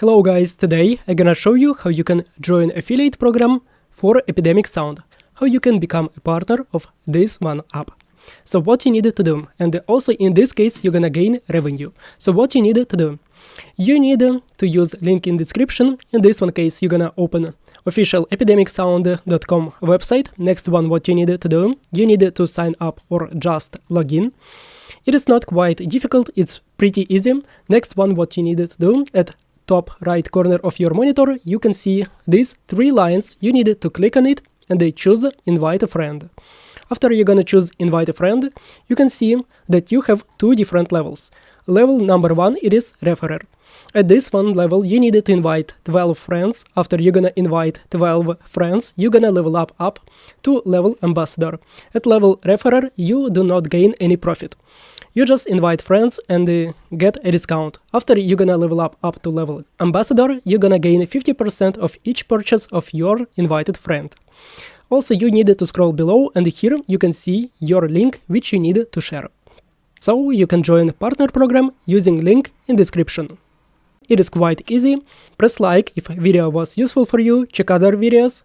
Hello guys, today I'm gonna show you how you can join affiliate program for Epidemic Sound, how you can become a partner of this one app. So what you need to do, and also in this case you're gonna gain revenue. So what you need to do, you need to use link in description. In this one case you're gonna open official epidemicsound.com website. Next one, what you need to do, you need to sign up or just log in. It is not quite difficult, it's pretty easy. Next one, what you need to do, at top right corner of your monitor you can see these three lines. You need to click on it and they choose invite a friend. After you're gonna choose invite a friend, you can see that you have two different levels. Level number one, it is referrer. At this one level you need to invite 12 friends. After you're gonna invite 12 friends, you're gonna level up to level ambassador. At level referrer you do not gain any profit. You just invite friends and get a discount. After you're gonna level up to level ambassador, you're gonna gain 50% of each purchase of your invited friend. Also, you need to scroll below and here you can see your link which you need to share. So you can join partner program using link in description. It is quite easy. Press like if video was useful for you, check other videos.